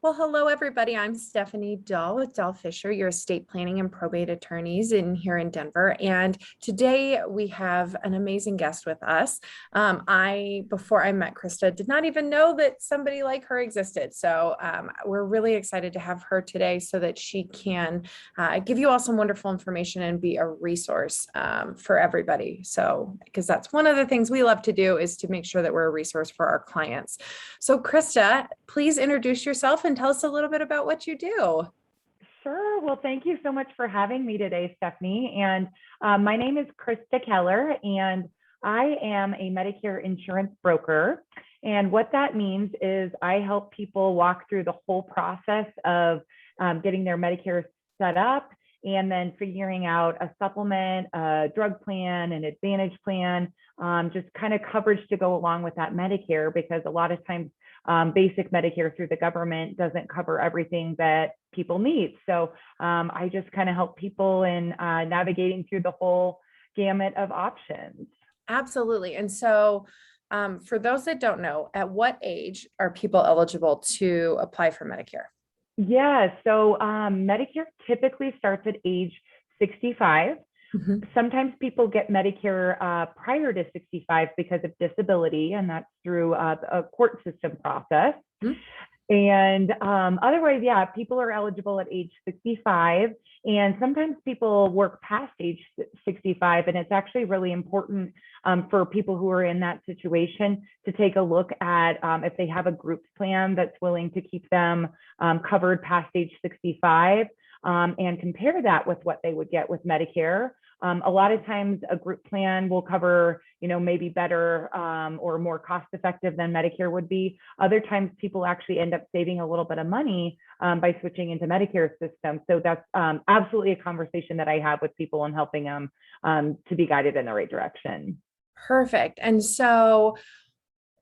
Well, hello, everybody. I'm Stephanie Dahl with Dahl Fisher, your estate planning and probate attorneys here in Denver. And today we have an amazing guest with us. Before I met Krista, did not even know that somebody like her existed. So we're really excited to have her today so that she can give you all some wonderful information and be a resource for everybody. So, because that's one of the things we love to do is to make sure that we're a resource for our clients. So, Krista, please introduce yourself and tell us a little bit about what you do. Sure. Well, thank you so much for having me today, Stephanie. And my name is Krista Keller, and I am a Medicare Insurance Broker. And what that means is I help people walk through the whole process of getting their Medicare set up and then figuring out a supplement, a drug plan, an advantage plan, just kind of coverage to go along with that Medicare, because a lot of times basic Medicare through the government doesn't cover everything that people need. So I just kind of help people in navigating through the whole gamut of options. Absolutely. And so, for those that don't know, at what age are people eligible to apply for Medicare? Yeah, so Medicare typically starts at age 65. Mhm. Sometimes people get Medicare prior to 65 because of disability, and that's through a court system process. Mhm. And otherwise, yeah, people are eligible at age 65. And sometimes people work past age 65. And it's actually really important for people who are in that situation to take a look at if they have a group plan that's willing to keep them covered past age 65, and compare that with what they would get with Medicare. A lot of times a group plan will cover, maybe better or more cost effective than Medicare would be. Other times people actually end up saving a little bit of money by switching into Medicare system. So that's absolutely a conversation that I have with people and helping them to be guided in the right direction. Perfect. And so,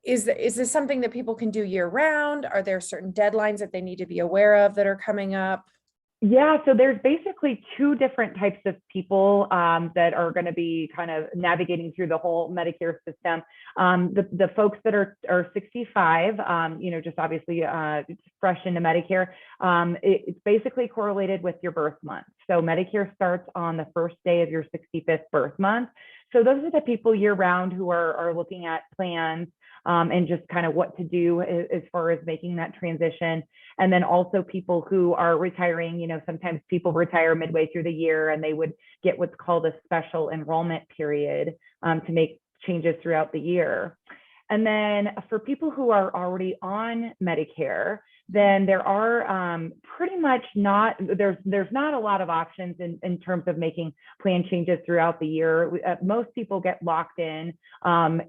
is this something that people can do year round? Are there certain deadlines that they need to be aware of that are coming up? Yeah, so there's basically two different types of people that are going to be kind of navigating through the whole Medicare system. The folks that are 65, just obviously fresh into Medicare, it's basically correlated with your birth month. So Medicare starts on the first day of your 65th birth month. So those are the people year round who are looking at plans and just kind of what to do as far as making that transition. And then also people who are retiring, sometimes people retire midway through the year and they would get what's called a special enrollment period to make changes throughout the year. And then for people who are already on Medicare, then there are pretty much there's not a lot of options in terms of making plan changes throughout the year. Most people get locked in,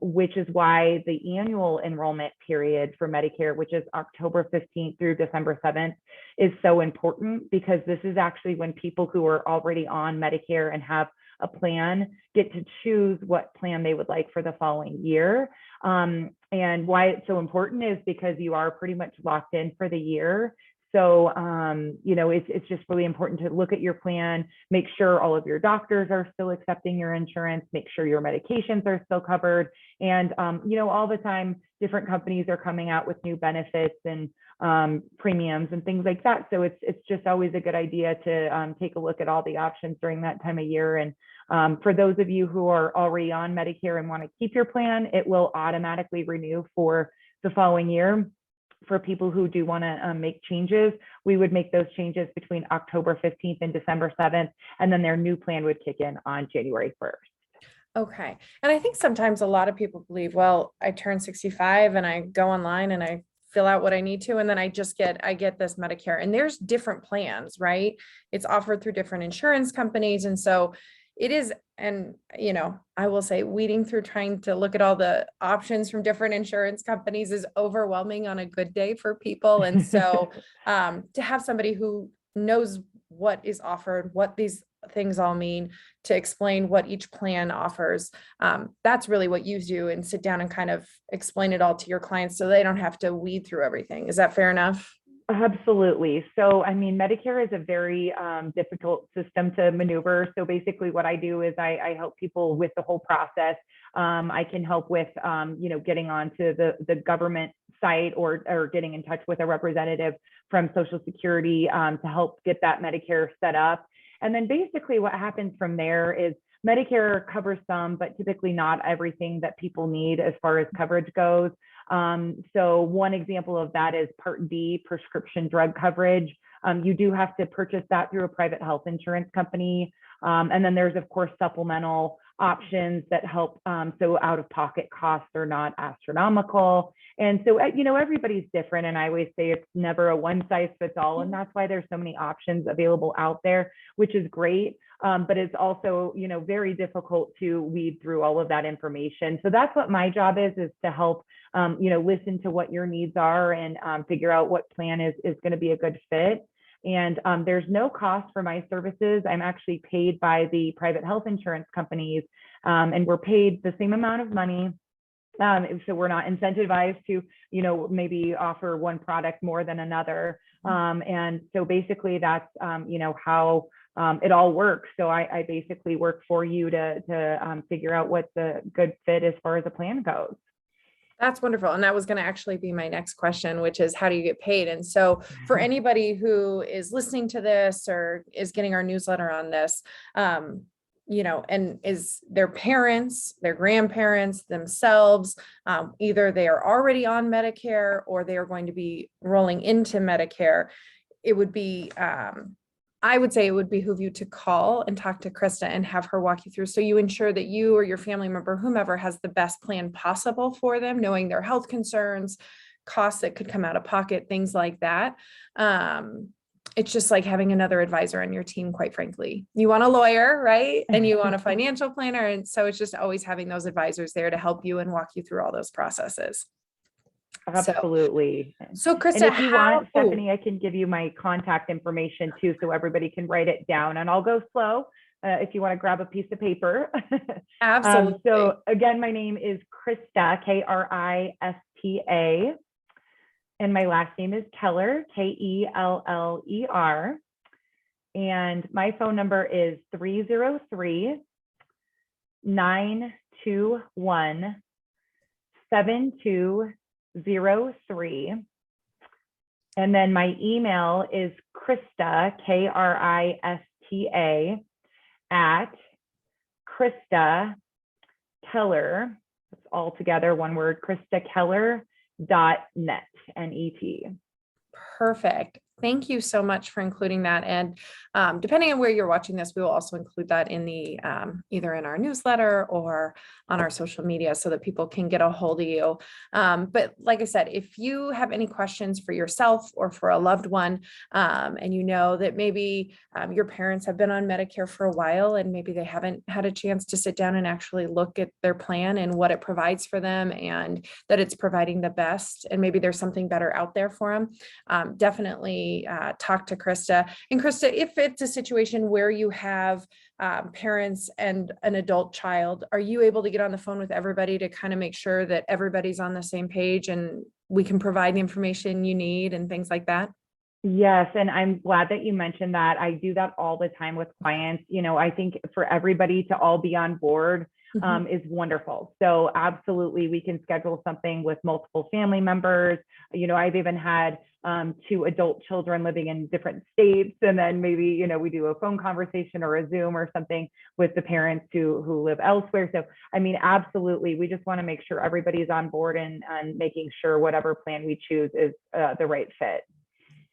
which is why the annual enrollment period for Medicare, which is October 15th through December 7th, is so important, because this is actually when people who are already on Medicare and have a plan get to choose what plan they would like for the following year. And why it's so important is because you are pretty much locked in for the year. So, it's just really important to look at your plan, make sure all of your doctors are still accepting your insurance, make sure your medications are still covered. And, all the time, different companies are coming out with new benefits and premiums and things like that. So it's just always a good idea to take a look at all the options during that time of year. And for those of you who are already on Medicare and want to keep your plan, it will automatically renew for the following year. For people who do want to make changes, we would make those changes between October 15th and December 7th, and then their new plan would kick in on January 1st. Okay. And I think sometimes a lot of people believe, well, I turn 65 and I go online and I fill out what I need to, and then I get this Medicare. And there's different plans, right? It's offered through different insurance companies. And so it is, and I will say weeding through trying to look at all the options from different insurance companies is overwhelming on a good day for people. And so to have somebody who knows what is offered, what these things all mean, to explain what each plan offers, that's really what you do, and sit down and kind of explain it all to your clients so they don't have to weed through everything. Is that fair enough? Absolutely. So, Medicare is a very difficult system to maneuver. So basically what I do is I help people with the whole process. I can help with, getting onto the government site or getting in touch with a representative from Social Security to help get that Medicare set up. And then basically what happens from there is Medicare covers some, but typically not everything that people need as far as coverage goes. So one example of that is Part D, prescription drug coverage. You do have to purchase that through a private health insurance company. And then there's, of course, supplemental options that help. So out-of-pocket costs are not astronomical. And so, everybody's different. And I always say it's never a one-size-fits-all. And that's why there's so many options available out there, which is great. But it's also, very difficult to weed through all of that information. So that's what my job is to help, listen to what your needs are and figure out what plan is going to be a good fit. And there's no cost for my services. I'm actually paid by the private health insurance companies, and we're paid the same amount of money. So we're not incentivized to, maybe offer one product more than another. And so basically that's, how it all works. So I basically work for you to figure out what the good fit as far as the plan goes. That's wonderful. And that was going to actually be my next question, which is how do you get paid? And so for anybody who is listening to this or is getting our newsletter on this, and is their parents, their grandparents themselves, either they are already on Medicare or they are going to be rolling into Medicare, it would be, I would say it would behoove you to call and talk to Krista and have her walk you through. So you ensure that you or your family member, whomever, has the best plan possible for them, knowing their health concerns, costs that could come out of pocket, things like that. It's just like having another advisor on your team, quite frankly. You want a lawyer, right? And you want a financial planner. And so it's just always having those advisors there to help you and walk you through all those processes. Absolutely. So Krista, and if you want, Stephanie, I can give you my contact information too, so everybody can write it down, and I'll go slow if you want to grab a piece of paper. Absolutely. So again, my name is Krista, Krista, and my last name is Keller, Keller. And my phone number is 303-921-7203. And then my email is Krista, Krista, at Krista Keller, it's all together, one word, KristaKeller.net, N-E-T. Perfect. Thank you so much for including that. And depending on where you're watching this, we will also include that in the either in our newsletter or on our social media so that people can get a hold of you. But like I said, if you have any questions for yourself or for a loved one, and you know that maybe your parents have been on Medicare for a while and maybe they haven't had a chance to sit down and actually look at their plan and what it provides for them and that it's providing the best, and maybe there's something better out there for them, definitely talk to Krista. And Krista, if it's a situation where you have parents and an adult child, are you able to get on the phone with everybody to kind of make sure that everybody's on the same page and we can provide the information you need and things like that? Yes, and I'm glad that you mentioned that. I do that all the time with clients. I think for everybody to all be on board is wonderful. So absolutely, we can schedule something with multiple family members. I've even had 2 adult children living in different states, and then maybe we do a phone conversation or a Zoom or something with the parents who live elsewhere. So I mean, absolutely, we just want to make sure everybody's on board and making sure whatever plan we choose is the right fit.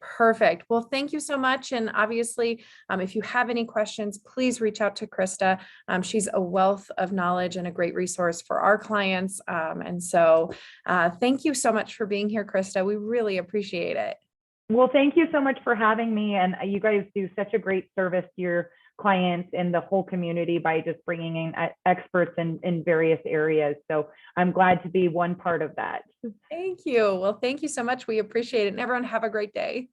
Perfect. Well, thank you so much. And obviously, if you have any questions, please reach out to Krista. She's a wealth of knowledge and a great resource for our clients. And so thank you so much for being here, Krista. We really appreciate it. Well, thank you so much for having me. And you guys do such a great service to your clients and the whole community by just bringing in experts in various areas. So I'm glad to be one part of that. Thank you. Well, thank you so much. We appreciate it. And everyone have a great day.